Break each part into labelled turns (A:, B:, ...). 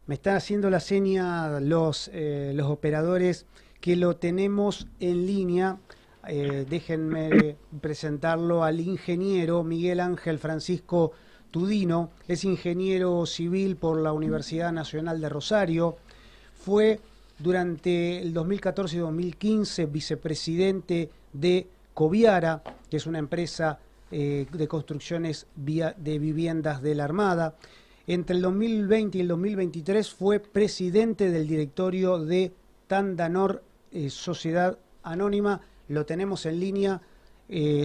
A: Me están haciendo la seña los operadores que lo tenemos en línea. Déjenme presentarlo al ingeniero Miguel Ángel Francisco Tudino. Es ingeniero civil por la Universidad Nacional de Rosario. Fue durante el 2014 y 2015 vicepresidente de Coviara, que es una empresa de construcciones de viviendas de la Armada. Entre el 2020 y el 2023 fue presidente del directorio de Tandanor, Sociedad Anónima. Lo tenemos en línea.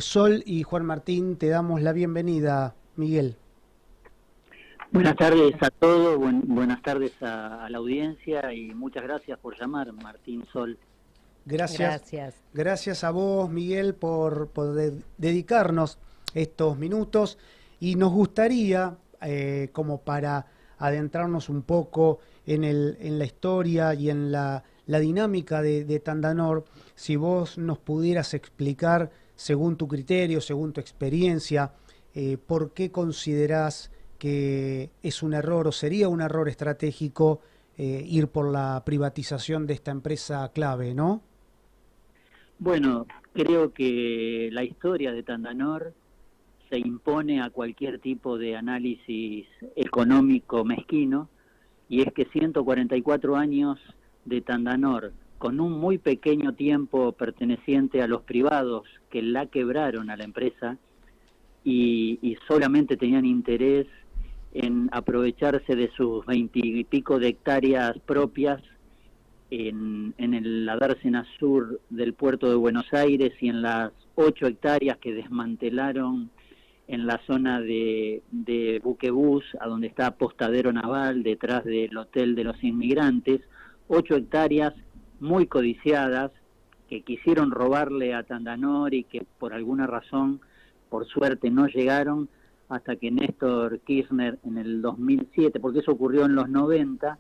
A: Sol y Juan Martín, te damos la bienvenida, Miguel.
B: Buenas tardes a todos, buenas tardes a la audiencia y muchas gracias por llamar, Martín, Sol.
A: Gracias a vos, Miguel, por dedicarnos estos minutos, y nos gustaría, como para adentrarnos un poco en la historia y en la dinámica de Tandanor, si vos nos pudieras explicar, según tu criterio, según tu experiencia, por qué considerás que es un error o sería un error estratégico ir por la privatización de esta empresa clave, ¿no?
B: Bueno, creo que la historia de Tandanor se impone a cualquier tipo de análisis económico mezquino, y es que 144 años de Tandanor, con un muy pequeño tiempo perteneciente a los privados que la quebraron a la empresa y solamente tenían interés en aprovecharse de sus 20 y pico de hectáreas propias en la dársena sur del puerto de Buenos Aires y en las 8 hectáreas que desmantelaron en la zona de Buquebús, a donde está Apostadero Naval, detrás del Hotel de los Inmigrantes. 8 hectáreas muy codiciadas que quisieron robarle a Tandanor y que por alguna razón, por suerte, no llegaron hasta que Néstor Kirchner en el 2007, porque eso ocurrió en los 90,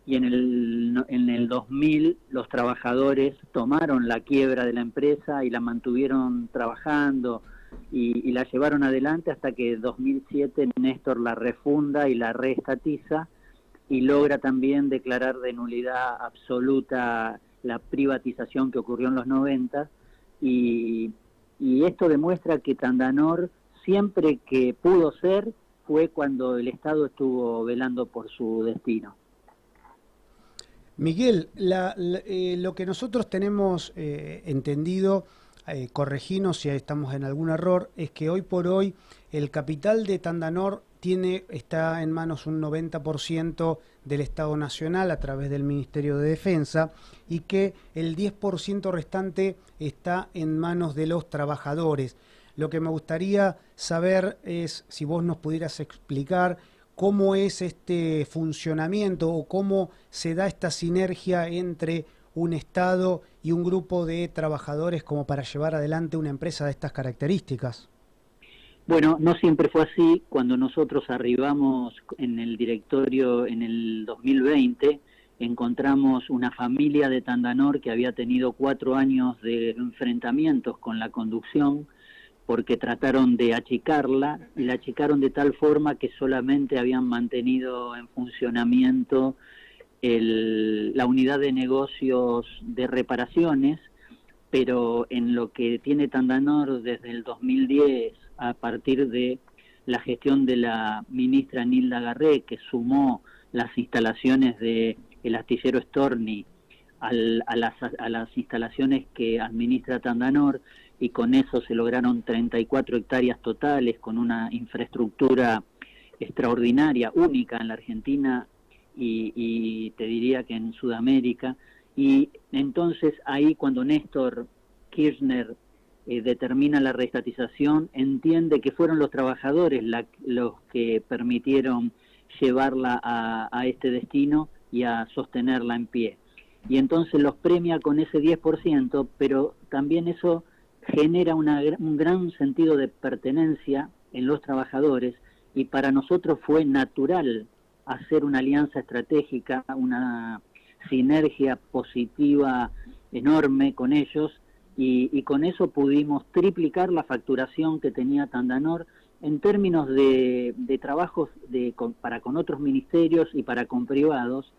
B: y en el 2000 los trabajadores tomaron la quiebra de la empresa y la mantuvieron trabajando y la llevaron adelante hasta que en 2007 Néstor la refunda y la reestatiza y logra también declarar de nulidad absoluta la privatización que ocurrió en los 90, y esto demuestra que Tandanor, siempre que pudo ser, fue cuando el Estado estuvo velando por su destino.
A: Miguel, lo que nosotros tenemos entendido, correginos si estamos en algún error, es que hoy por hoy el capital de Tandanor está en manos un 90% del Estado Nacional a través del Ministerio de Defensa, y que el 10% restante está en manos de los trabajadores. Lo que me gustaría saber es si vos nos pudieras explicar cómo es este funcionamiento o cómo se da esta sinergia entre un Estado y un grupo de trabajadores como para llevar adelante una empresa de estas características.
B: Bueno, no siempre fue así. Cuando nosotros arribamos en el directorio en el 2020, encontramos una familia de Tandanor que había tenido 4 años de enfrentamientos con la conducción, porque trataron de achicarla, y la achicaron de tal forma que solamente habían mantenido en funcionamiento la unidad de negocios de reparaciones, pero en lo que tiene Tandanor desde el 2010, a partir de la gestión de la ministra Nilda Garré, que sumó las instalaciones del astillero Storni a las instalaciones que administra Tandanor, y con eso se lograron 34 hectáreas totales, con una infraestructura extraordinaria, única en la Argentina y te diría que en Sudamérica. Y entonces ahí, cuando Néstor Kirchner determina la reestatización, entiende que fueron los trabajadores los que permitieron llevarla a este destino y a sostenerla en pie. Y entonces los premia con ese 10%, pero también eso genera un gran sentido de pertenencia en los trabajadores, y para nosotros fue natural hacer una alianza estratégica, una sinergia positiva enorme con ellos, y con eso pudimos triplicar la facturación que tenía Tandanor en términos de trabajos para con otros ministerios y para con privados,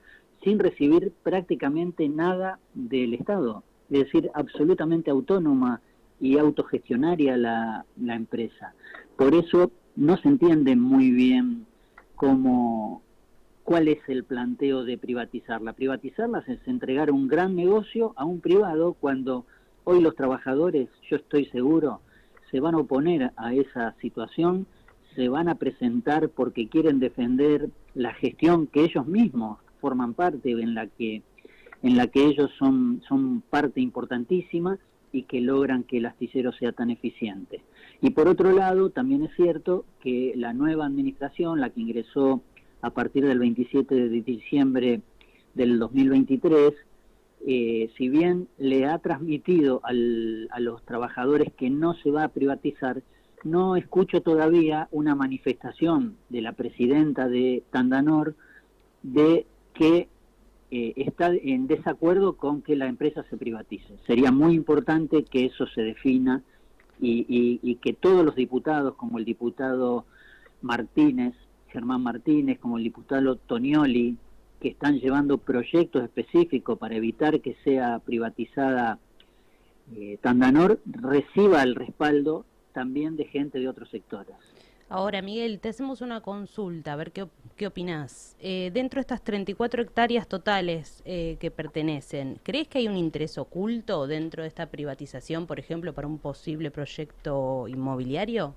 B: sin recibir prácticamente nada del Estado, es decir, absolutamente autónoma y autogestionaria la empresa. Por eso no se entiende muy bien cuál es el planteo de privatizarla. Privatizarla es entregar un gran negocio a un privado, cuando hoy los trabajadores, yo estoy seguro, se van a oponer a esa situación, se van a presentar porque quieren defender la gestión que ellos mismos forman parte, en la que ellos son parte importantísima y que logran que el astillero sea tan eficiente. Y por otro lado, también es cierto que la nueva administración, la que ingresó a partir del 27 de diciembre del 2023, si bien le ha transmitido a los trabajadores que no se va a privatizar, no escucho todavía una manifestación de la presidenta de Tandanor de que está en desacuerdo con que la empresa se privatice. Sería muy importante que eso se defina y que todos los diputados, como el diputado Martínez, Germán Martínez, como el diputado Tonioli, que están llevando proyectos específicos para evitar que sea privatizada Tandanor, reciba el respaldo también de gente de otros sectores.
C: Ahora, Miguel, te hacemos una consulta, a ver qué opinás. Dentro de estas 34 hectáreas totales que pertenecen, ¿crees que hay un interés oculto dentro de esta privatización, por ejemplo, para un posible proyecto inmobiliario?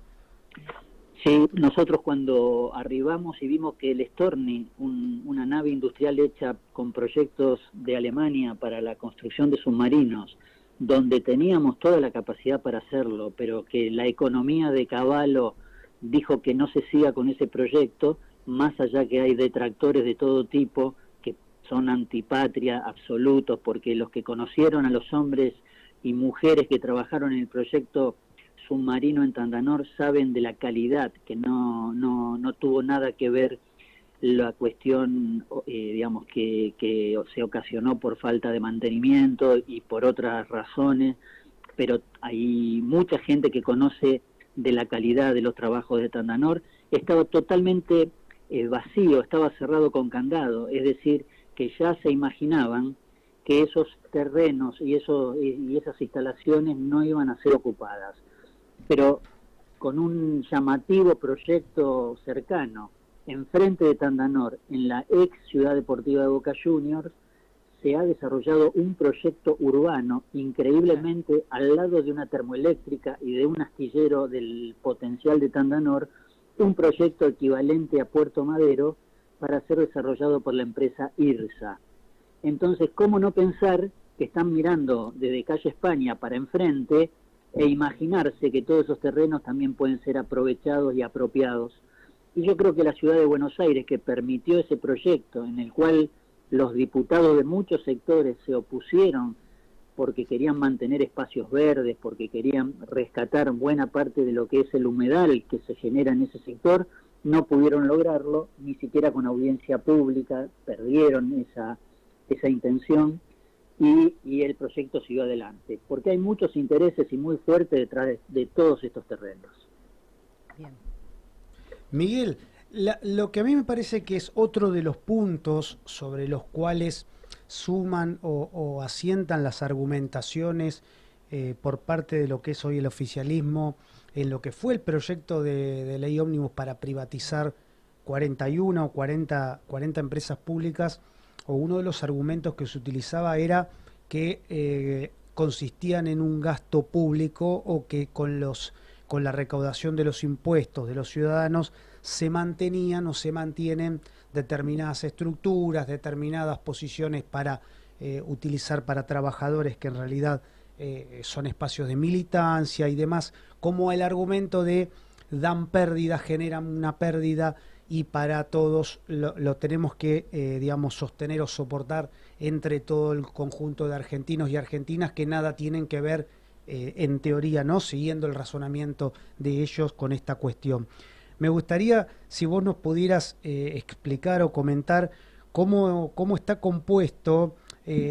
B: Sí, nosotros cuando arribamos y vimos que el Storni, una nave industrial hecha con proyectos de Alemania para la construcción de submarinos, donde teníamos toda la capacidad para hacerlo, pero que la economía de Cavallo dijo que no se siga con ese proyecto, más allá que hay detractores de todo tipo que son antipatria absolutos, porque los que conocieron a los hombres y mujeres que trabajaron en el proyecto submarino en Tandanor saben de la calidad, que no tuvo nada que ver la cuestión, digamos, que se ocasionó por falta de mantenimiento y por otras razones, pero hay mucha gente que conoce de la calidad de los trabajos de Tandanor. Estaba totalmente vacío, estaba cerrado con candado, es decir, que ya se imaginaban que esos terrenos y esas instalaciones no iban a ser ocupadas. Pero con un llamativo proyecto cercano, enfrente de Tandanor, en la ex Ciudad Deportiva de Boca Juniors, se ha desarrollado un proyecto urbano increíblemente al lado de una termoeléctrica y de un astillero del potencial de Tandanor, un proyecto equivalente a Puerto Madero para ser desarrollado por la empresa IRSA. Entonces, ¿cómo no pensar que están mirando desde calle España para enfrente e imaginarse que todos esos terrenos también pueden ser aprovechados y apropiados? Y yo creo que la ciudad de Buenos Aires, que permitió ese proyecto, en el cual los diputados de muchos sectores se opusieron porque querían mantener espacios verdes, porque querían rescatar buena parte de lo que es el humedal que se genera en ese sector, no pudieron lograrlo, ni siquiera con audiencia pública, perdieron esa intención. Y el proyecto siguió adelante, porque hay muchos intereses y muy fuertes detrás de todos estos terrenos.
A: Bien. Miguel, lo que a mí me parece que es otro de los puntos sobre los cuales suman o asientan las argumentaciones por parte de lo que es hoy el oficialismo, en lo que fue el proyecto de ley ómnibus para privatizar 41 o 40 empresas públicas, o uno de los argumentos que se utilizaba era que consistían en un gasto público, o que con la recaudación de los impuestos de los ciudadanos se mantenían o se mantienen determinadas estructuras, determinadas posiciones para utilizar para trabajadores que en realidad son espacios de militancia y demás, como el argumento de dan pérdida, generan una pérdida, y para todos lo tenemos que, digamos, sostener o soportar entre todo el conjunto de argentinos y argentinas que nada tienen que ver, en teoría, ¿no?, siguiendo el razonamiento de ellos con esta cuestión. Me gustaría, si vos nos pudieras explicar o comentar cómo está compuesto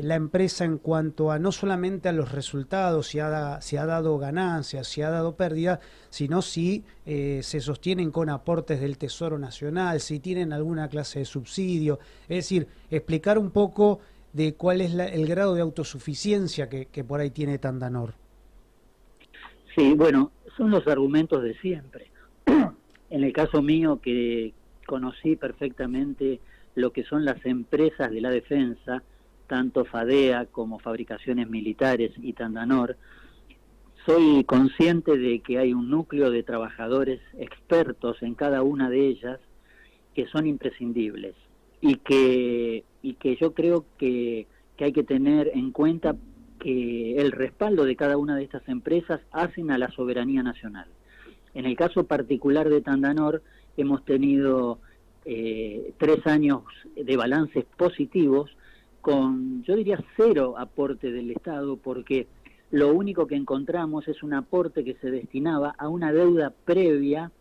A: la empresa en cuanto a no solamente a los resultados, si ha dado ganancias, si ha dado pérdidas, sino si se sostienen con aportes del Tesoro Nacional, si tienen alguna clase de subsidio. Es decir, explicar un poco de cuál es el grado de autosuficiencia que por ahí tiene Tandanor.
B: Sí, bueno, son los argumentos de siempre. En el caso mío, que conocí perfectamente lo que son las empresas de la defensa, tanto FADEA como Fabricaciones Militares y Tandanor, soy consciente de que hay un núcleo de trabajadores expertos en cada una de ellas que son imprescindibles y que yo creo que hay que tener en cuenta que el respaldo de cada una de estas empresas hacen a la soberanía nacional. En el caso particular de Tandanor, hemos tenido 3 años de balances positivos con, yo diría, 0 aporte del Estado, porque lo único que encontramos es un aporte que se destinaba a una deuda previa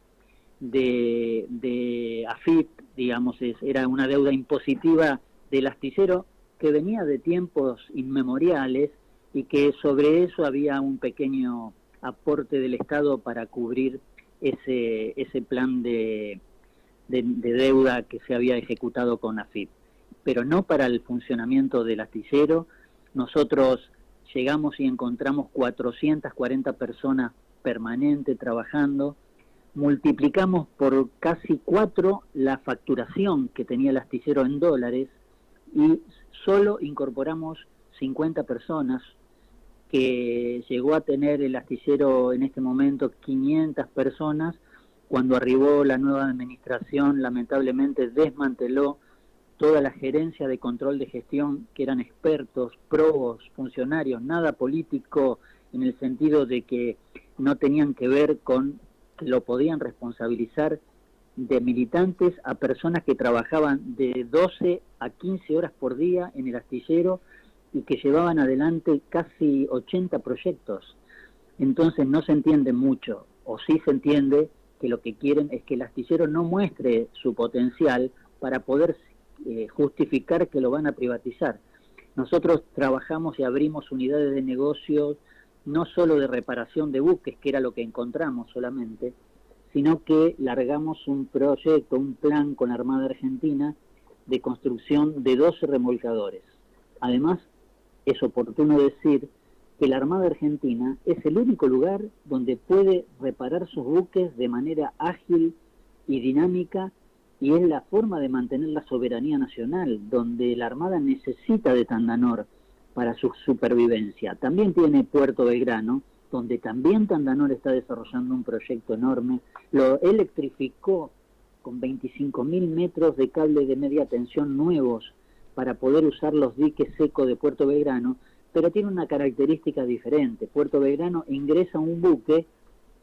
B: de AFIP, digamos, era una deuda impositiva del astillero que venía de tiempos inmemoriales y que sobre eso había un pequeño aporte del Estado para cubrir ese plan de deuda que se había ejecutado con AFIP, pero no para el funcionamiento del astillero. Nosotros llegamos y encontramos 440 personas permanentes trabajando, multiplicamos por casi 4 la facturación que tenía el astillero en dólares y solo incorporamos 50 personas, que llegó a tener el astillero en este momento 500 personas. Cuando arribó la nueva administración, lamentablemente desmanteló toda la gerencia de control de gestión, que eran expertos, probos, funcionarios, nada político, en el sentido de que no tenían que ver con, lo podían responsabilizar de militantes a personas que trabajaban de 12 a 15 horas por día en el astillero y que llevaban adelante casi 80 proyectos. Entonces no se entiende mucho, o sí se entiende que lo que quieren es que el astillero no muestre su potencial para poder justificar que lo van a privatizar. Nosotros trabajamos y abrimos unidades de negocio no solo de reparación de buques, que era lo que encontramos solamente, sino que largamos un proyecto, un plan con la Armada Argentina de construcción de 12 remolcadores. Además, es oportuno decir que la Armada Argentina es el único lugar donde puede reparar sus buques de manera ágil y dinámica, y es la forma de mantener la soberanía nacional, donde la Armada necesita de Tandanor para su supervivencia. También tiene Puerto Belgrano, donde también Tandanor está desarrollando un proyecto enorme, lo electrificó con 25.000 metros de cable de media tensión nuevos para poder usar los diques secos de Puerto Belgrano, pero tiene una característica diferente. Puerto Belgrano ingresa un buque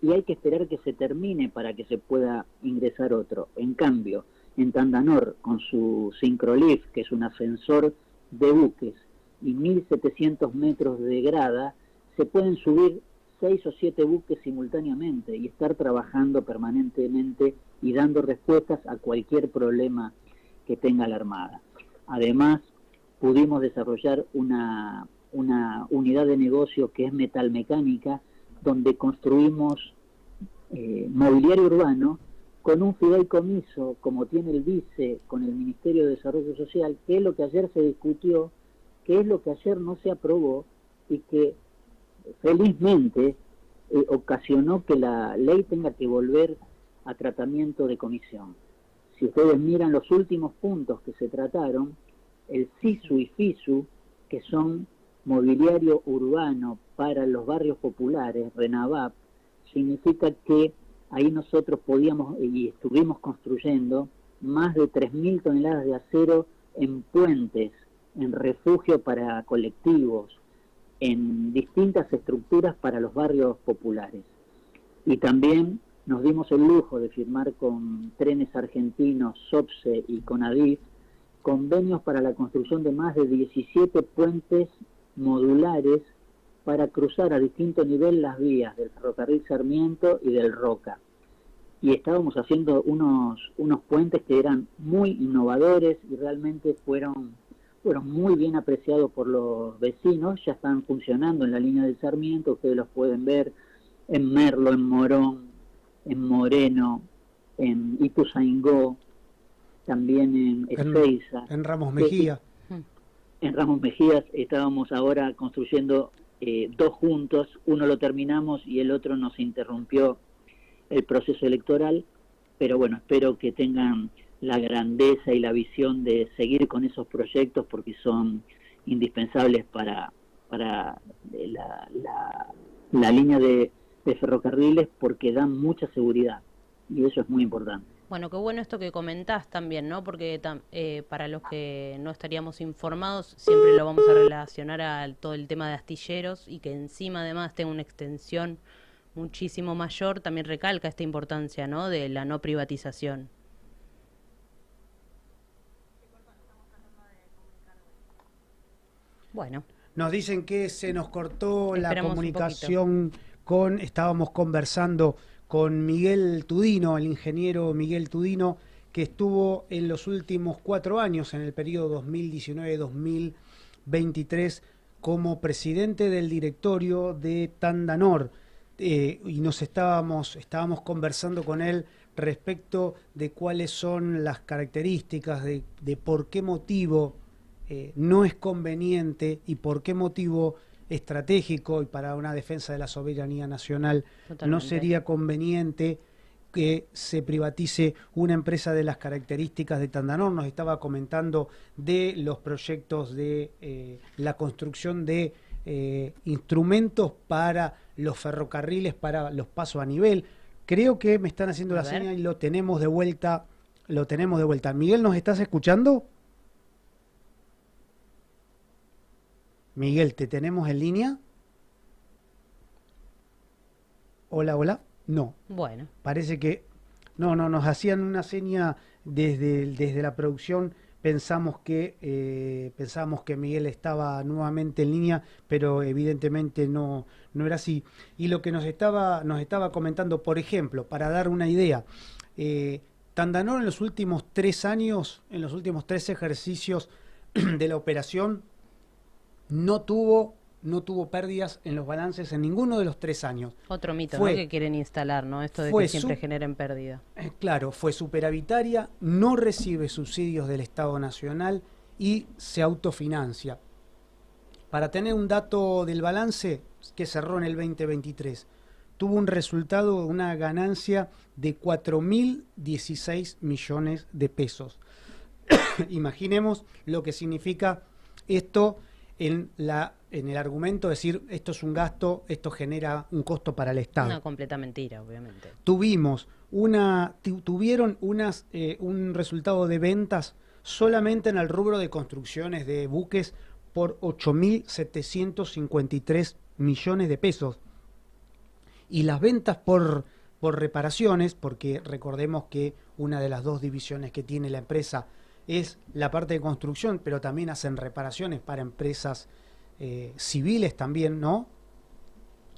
B: y hay que esperar que se termine para que se pueda ingresar otro. En cambio, en Tandanor, con su Syncrolift, que es un ascensor de buques, y 1.700 metros de grada, se pueden subir 6 o 7 buques simultáneamente y estar trabajando permanentemente y dando respuestas a cualquier problema que tenga la Armada. Además, pudimos desarrollar una unidad de negocio que es metalmecánica, donde construimos mobiliario urbano con un fideicomiso, como tiene el vice con el Ministerio de Desarrollo Social, que es lo que ayer se discutió, que es lo que ayer no se aprobó y que felizmente ocasionó que la ley tenga que volver a tratamiento de comisión. Si ustedes miran los últimos puntos que se trataron, el SISU y FISU, que son mobiliario urbano para los barrios populares, RENAVAP, significa que ahí nosotros podíamos y estuvimos construyendo más de 3.000 toneladas de acero en puentes, en refugio para colectivos, en distintas estructuras para los barrios populares. Y también nos dimos el lujo de firmar con Trenes Argentinos, SOPSE y CONADIF convenios para la construcción de más de 17 puentes modulares para cruzar a distinto nivel las vías del ferrocarril Sarmiento y del Roca. Y estábamos haciendo unos puentes que eran muy innovadores y realmente fueron fueron muy bien apreciados por los vecinos, ya están funcionando en la línea de Sarmiento, ustedes los pueden ver en Merlo, en Morón, en Moreno, en Ituzaingó, también en Ezeiza.
A: En Ramos Mejía.
B: En Ramos Mejías estábamos ahora construyendo 2 juntos, uno lo terminamos y el otro nos interrumpió el proceso electoral, pero bueno, espero que tengan la grandeza y la visión de seguir con esos proyectos porque son indispensables para la línea de ferrocarriles, porque dan mucha seguridad y eso es muy importante.
C: Bueno, qué bueno esto que comentás también, ¿no? Porque para los que no estaríamos informados, siempre lo vamos a relacionar a todo el tema de astilleros, y que encima además tenga una extensión muchísimo mayor, también recalca esta importancia, ¿no?, de la no privatización. Bueno.
A: Nos dicen que se nos cortó la
C: Esperamos
A: comunicación estábamos conversando con Miguel Tudino, el ingeniero Miguel Tudino, que estuvo en los últimos 4 años, en el periodo 2019-2023, como presidente del directorio de Tandanor, y estábamos conversando con él respecto de cuáles son las características, de por qué motivo no es conveniente y por qué motivo estratégico y para una defensa de la soberanía nacional no sería conveniente que se privatice una empresa de las características de Tandanor. Nos estaba comentando de los proyectos de la construcción de instrumentos para los ferrocarriles, para los pasos a nivel. Creo que me están haciendo la señal y lo tenemos de vuelta. Miguel, ¿nos estás escuchando? Miguel, ¿te tenemos en línea? Hola. No.
C: Bueno.
A: Parece que no, nos hacían una seña desde la producción. Pensamos que Miguel estaba nuevamente en línea, pero evidentemente no era así. Y lo que nos estaba comentando, por ejemplo, para dar una idea, Tandanor en los últimos 3 años, en los últimos 3 ejercicios de la operación, no tuvo pérdidas en los balances en ninguno de los 3 años.
C: Otro mito, ¿no?, que quieren instalar, ¿no? Esto de que siempre generen pérdida.
A: Claro, fue superavitaria, no recibe subsidios del Estado Nacional y se autofinancia. Para tener un dato del balance que cerró en el 2023, tuvo un resultado, una ganancia de 4.016 millones de pesos. Imaginemos lo que significa esto en el argumento, decir esto es un gasto, esto genera un costo para el Estado.
C: Una completa mentira, obviamente.
A: Tuvieron un resultado de ventas solamente en el rubro de construcciones de buques por 8.753 millones de pesos. Y las ventas por reparaciones, porque recordemos que una de las 2 divisiones que tiene la empresa es la parte de construcción, pero también hacen reparaciones para empresas civiles también, ¿no?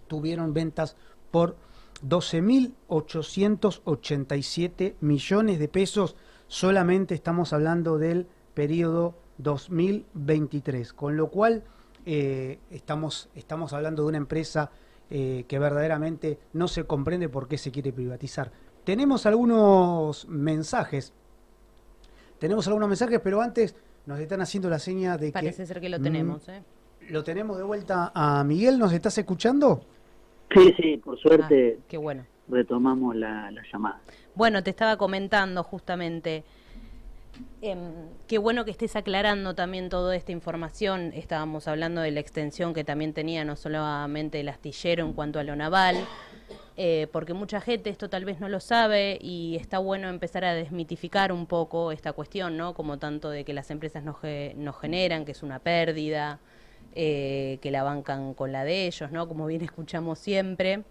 A: Tuvieron ventas por 12.887 millones de pesos, solamente estamos hablando del periodo 2023, con lo cual estamos hablando de una empresa que verdaderamente no se comprende por qué se quiere privatizar. Tenemos algunos mensajes, pero antes nos están haciendo la seña de
C: Parece ser que lo tenemos,
A: Lo tenemos de vuelta a Miguel, ¿nos estás escuchando?
B: Sí, por suerte.
C: Qué bueno.
B: Retomamos la llamada.
C: Bueno, te estaba comentando justamente, qué bueno que estés aclarando también toda esta información. Estábamos hablando de la extensión que también tenía no solamente el astillero en cuanto a lo naval, porque mucha gente esto tal vez no lo sabe y está bueno empezar a desmitificar un poco esta cuestión, ¿no? Como tanto de que las empresas nos generan, que es una pérdida, que la bancan con la de ellos, ¿no? Como bien escuchamos siempre.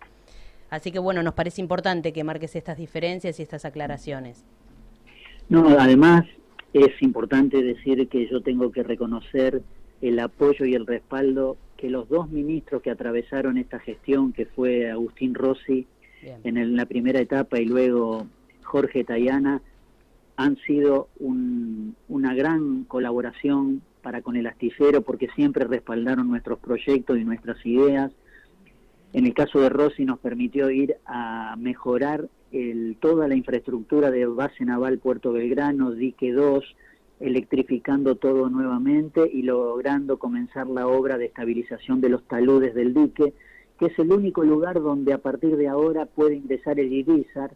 C: Así que bueno, nos parece importante que marques estas diferencias y estas aclaraciones.
B: No, además es importante decir que yo tengo que reconocer el apoyo y el respaldo que los 2 ministros que atravesaron esta gestión, que fue Agustín Rossi en la primera etapa y luego Jorge Tayana, han sido una gran colaboración para con el astillero, porque siempre respaldaron nuestros proyectos y nuestras ideas. En el caso de Rossi nos permitió ir a mejorar toda la infraestructura de base naval Puerto Belgrano, dique 2, electrificando todo nuevamente y logrando comenzar la obra de estabilización de los taludes del dique, que es el único lugar donde a partir de ahora puede ingresar el Irizar,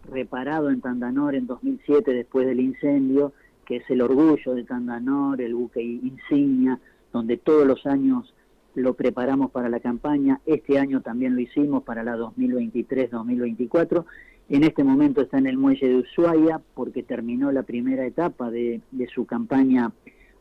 B: reparado en Tandanor en 2007 después del incendio, que es el orgullo de Tandanor, el buque insignia, donde todos los años lo preparamos para la campaña. Este año también lo hicimos para la 2023-2024. En este momento está en el muelle de Ushuaia porque terminó la primera etapa de su campaña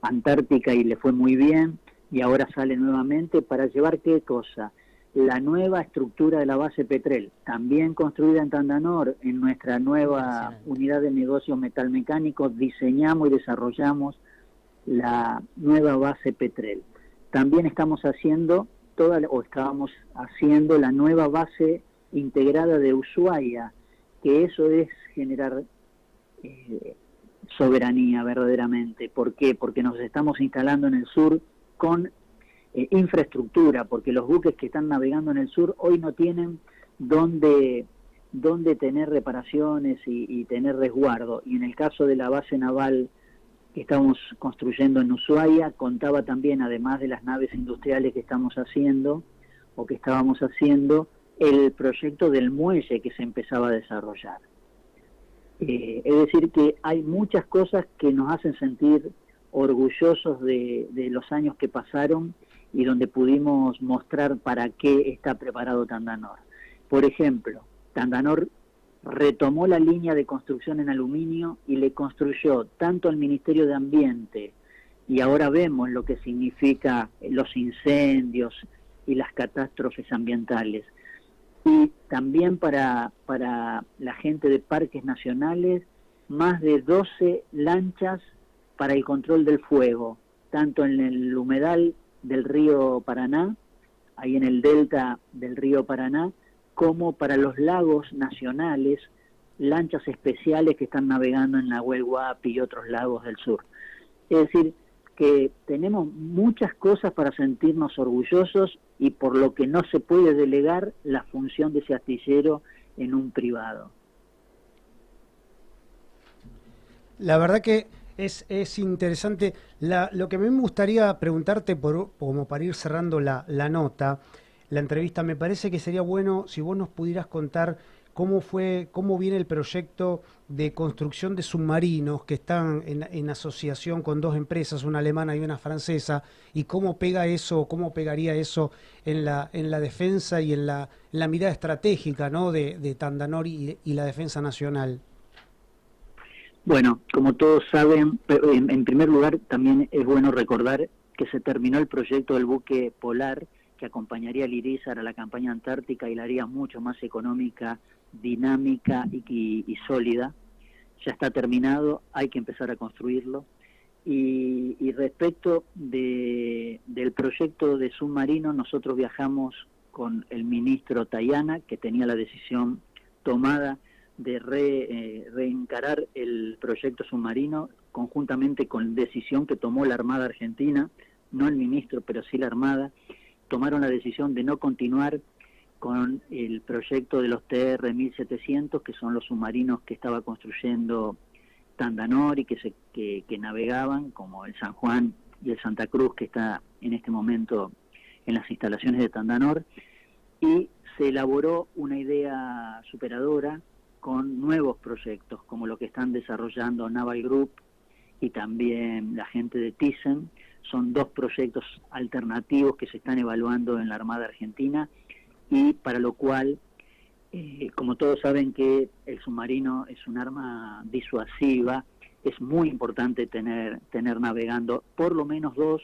B: antártica y le fue muy bien, y ahora sale nuevamente para llevar ¿qué cosa? La nueva estructura de la base Petrel, también construida en Tandanor. En nuestra nueva unidad de negocios metalmecánicos diseñamos y desarrollamos la nueva base Petrel. También estamos haciendo estábamos haciendo la nueva base integrada de Ushuaia, que eso es generar soberanía verdaderamente. ¿Por qué? Porque nos estamos instalando en el sur con infraestructura, porque los buques que están navegando en el sur hoy no tienen dónde tener reparaciones y tener resguardo. Y en el caso de la base naval que estamos construyendo en Ushuaia, contaba también, además de las naves industriales que estamos haciendo, o que estábamos haciendo, el proyecto del muelle que se empezaba a desarrollar. Es decir, que hay muchas cosas que nos hacen sentir orgullosos de los años que pasaron y donde pudimos mostrar para qué está preparado Tandanor. Por ejemplo, Tandanor retomó la línea de construcción en aluminio y le construyó tanto al Ministerio de Ambiente, y ahora vemos lo que significa los incendios y las catástrofes ambientales, y también para la gente de parques nacionales, más de 12 lanchas para el control del fuego, tanto en el humedal del río Paraná, ahí en el delta del río Paraná, como para los lagos nacionales, lanchas especiales que están navegando en Nahuel Huapi y otros lagos del sur. Es decir, que tenemos muchas cosas para sentirnos orgullosos, y por lo que no se puede delegar la función de ese astillero en un privado.
A: La verdad que es interesante. Lo que a mí me gustaría preguntarte, como para ir cerrando la nota, la entrevista, me parece que sería bueno si vos nos pudieras contar cómo viene el proyecto de construcción de submarinos que están en asociación con dos empresas, una alemana y una francesa, y cómo pegaría eso en la defensa y en la mirada estratégica, ¿no?, de Tandanor y la defensa nacional.
B: Bueno, como todos saben, en primer lugar también es bueno recordar que se terminó el proyecto del buque Polar, que acompañaría al Irizar a la campaña antártica y la haría mucho más económica, dinámica y sólida. Ya está terminado, hay que empezar a construirlo. Y respecto del proyecto de submarino, nosotros viajamos con el ministro Tayana, que tenía la decisión tomada de reencarar el proyecto submarino, conjuntamente con decisión que tomó la Armada Argentina, no el ministro, pero sí la Armada. Tomaron la decisión de no continuar con el proyecto de los TR-1700, que son los submarinos que estaba construyendo Tandanor y que navegaban, como el San Juan y el Santa Cruz, que está en este momento en las instalaciones de Tandanor, y se elaboró una idea superadora con nuevos proyectos, como lo que están desarrollando Naval Group y también la gente de Thyssen. Son dos proyectos alternativos que se están evaluando en la Armada Argentina, y para lo cual, como todos saben que el submarino es un arma disuasiva, es muy importante tener navegando por lo menos dos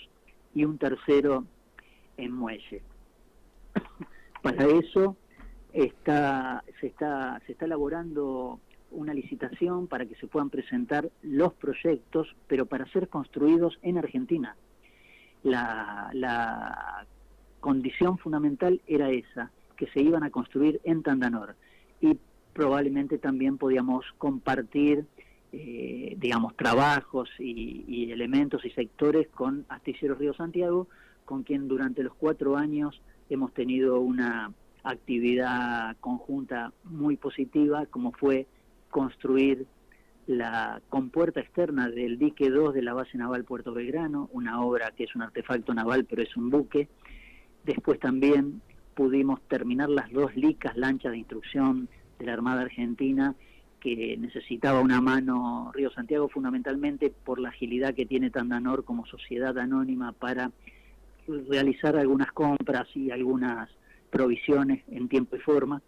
B: y un tercero en muelle. Para eso se está elaborando una licitación para que se puedan presentar los proyectos, pero para ser construidos en Argentina. La condición fundamental era esa, que se iban a construir en Tandanor, y probablemente también podíamos compartir digamos, trabajos y elementos y sectores con Astilleros Río Santiago, con quien durante los 4 años hemos tenido una actividad conjunta muy positiva, como fue construir la compuerta externa del dique 2 de la base naval Puerto Belgrano, una obra que es un artefacto naval pero es un buque. Después también pudimos terminar las 2 licas, lanchas de instrucción de la Armada Argentina, que necesitaba una mano Río Santiago, fundamentalmente por la agilidad que tiene Tandanor como sociedad anónima para realizar algunas compras y algunas provisiones en tiempo y forma.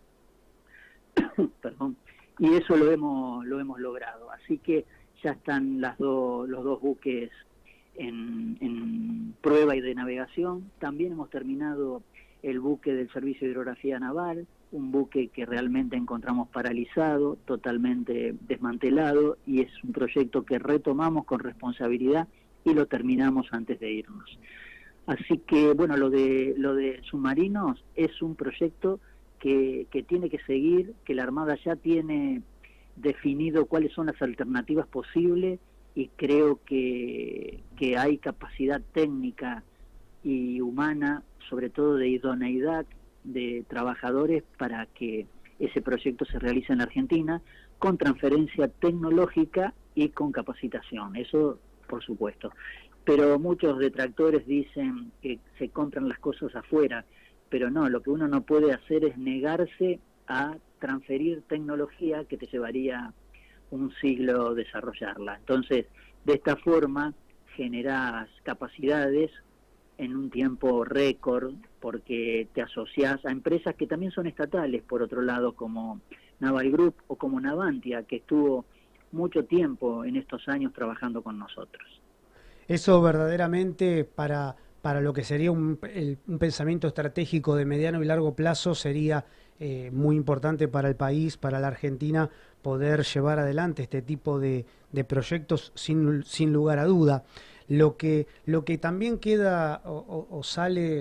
B: Perdón. Y eso lo hemos logrado. Así que ya están los 2 buques en prueba y de navegación. También hemos terminado el buque del Servicio de Hidrografía Naval, un buque que realmente encontramos paralizado, totalmente desmantelado, y es un proyecto que retomamos con responsabilidad y lo terminamos antes de irnos. Así que, bueno, lo de submarinos es un proyecto que tiene que seguir, que la Armada ya tiene definido cuáles son las alternativas posibles, y creo que hay capacidad técnica y humana, sobre todo de idoneidad de trabajadores, para que ese proyecto se realice en la Argentina, con transferencia tecnológica y con capacitación, eso por supuesto. Pero muchos detractores dicen que se compran las cosas afuera, pero no, lo que uno no puede hacer es negarse a transferir tecnología que te llevaría un siglo desarrollarla. Entonces, de esta forma generás capacidades en un tiempo récord, porque te asociás a empresas que también son estatales, por otro lado, como Naval Group o como Navantia, que estuvo mucho tiempo en estos años trabajando con nosotros.
A: Eso verdaderamente para lo que sería un pensamiento estratégico de mediano y largo plazo sería muy importante para el país, para la Argentina, poder llevar adelante este tipo de proyectos sin lugar a duda. Lo que también queda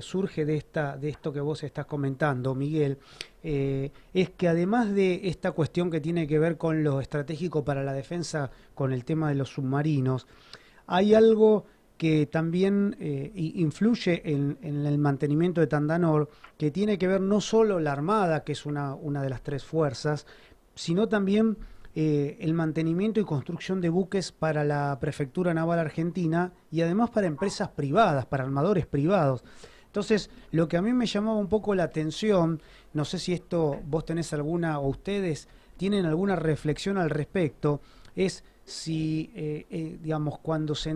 A: surge de esto que vos estás comentando, Miguel, es que además de esta cuestión que tiene que ver con lo estratégico para la defensa, con el tema de los submarinos, hay algo que también influye en el mantenimiento de Tandanor, que tiene que ver no solo la Armada, que es una de las 3 fuerzas, sino también el mantenimiento y construcción de buques para la Prefectura Naval Argentina y además para empresas privadas, para armadores privados. Entonces, lo que a mí me llamaba un poco la atención, no sé si esto vos tenés alguna, o ustedes tienen alguna reflexión al respecto, es si, digamos, cuando se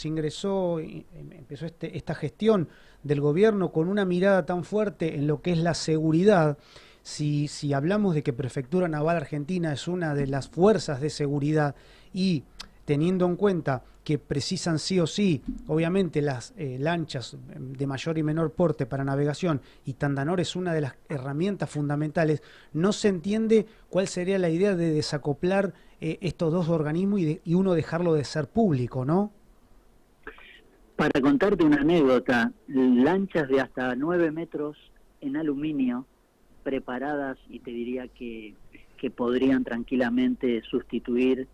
A: ingresó, empezó esta gestión del gobierno con una mirada tan fuerte en lo que es la seguridad, si hablamos de que Prefectura Naval Argentina es una de las fuerzas de seguridad, y teniendo en cuenta que precisan sí o sí, obviamente, las lanchas de mayor y menor porte para navegación, y Tandanor es una de las herramientas fundamentales, no se entiende cuál sería la idea de desacoplar estos 2 organismos y uno dejarlo de ser público, ¿no?
B: Para contarte una anécdota, lanchas de hasta 9 metros en aluminio, preparadas, y te diría que podrían tranquilamente sustituir,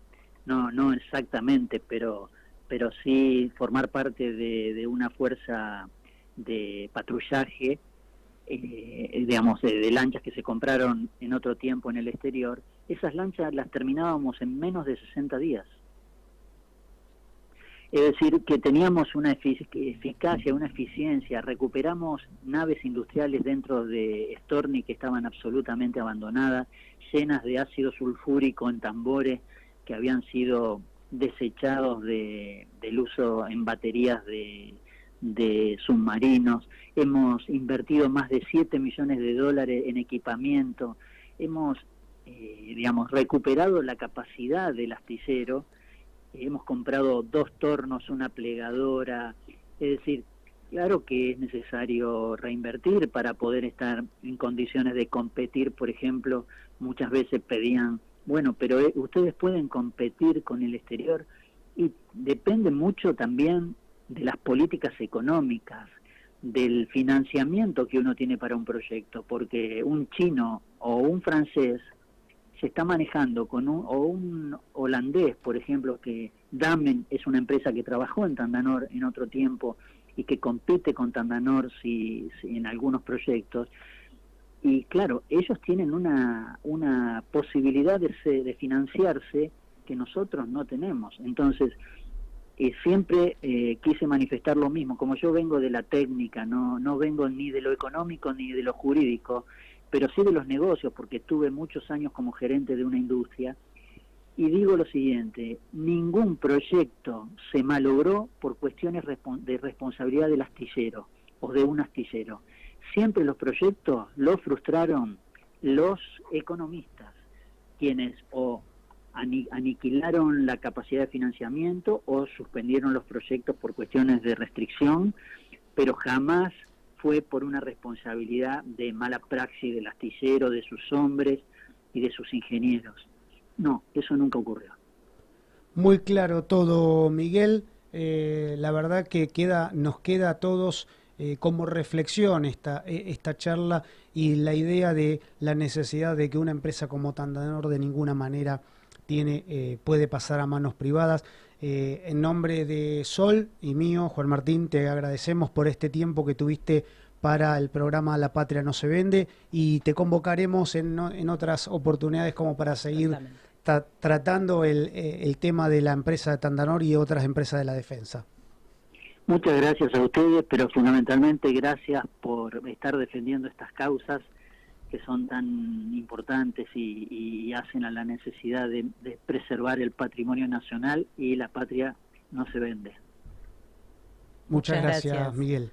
B: no exactamente, pero sí formar parte de una fuerza de patrullaje, digamos, de lanchas que se compraron en otro tiempo en el exterior. Esas lanchas las terminábamos en menos de 60 días. Es decir, que teníamos una eficacia, una eficiencia. Recuperamos naves industriales dentro de Storni que estaban absolutamente abandonadas, llenas de ácido sulfúrico en tambores que habían sido desechados del uso en baterías de submarinos. Hemos invertido más de $7 millones en equipamiento. Hemos, digamos, recuperado la capacidad del astillero. Hemos comprado 2 tornos, una plegadora. Es decir, claro que es necesario reinvertir para poder estar en condiciones de competir. Por ejemplo, muchas veces pedían, bueno, pero ustedes pueden competir con el exterior, y depende mucho también de las políticas económicas, del financiamiento que uno tiene para un proyecto, porque un chino o un francés se está manejando con un holandés, por ejemplo, que Damen es una empresa que trabajó en Tandanor en otro tiempo y que compite con Tandanor si en algunos proyectos. Y claro, ellos tienen una posibilidad de financiarse que nosotros no tenemos. Entonces, siempre quise manifestar lo mismo. Como yo vengo de la técnica, no vengo ni de lo económico ni de lo jurídico, pero sí de los negocios, porque estuve muchos años como gerente de una industria, y digo lo siguiente: ningún proyecto se malogró por cuestiones de responsabilidad del astillero o de un astillero. Siempre los proyectos los frustraron los economistas, quienes o aniquilaron la capacidad de financiamiento o suspendieron los proyectos por cuestiones de restricción, pero jamás fue por una responsabilidad de mala praxis del astillero, de sus hombres y de sus ingenieros. No, eso nunca ocurrió.
A: Muy claro todo, Miguel. La verdad que nos queda a todos como reflexión esta charla y la idea de la necesidad de que una empresa como Tandanor de ninguna manera puede pasar a manos privadas. En nombre de Sol y mío, Juan Martín, te agradecemos por este tiempo que tuviste para el programa La Patria no se vende, y te convocaremos en otras oportunidades como para seguir tratando el tema de la empresa de Tandanor y otras empresas de la defensa.
B: Muchas gracias a ustedes, pero fundamentalmente gracias por estar defendiendo estas causas que son tan importantes y hacen a la necesidad de preservar el patrimonio nacional, y la patria no se vende.
A: Muchas gracias, Miguel.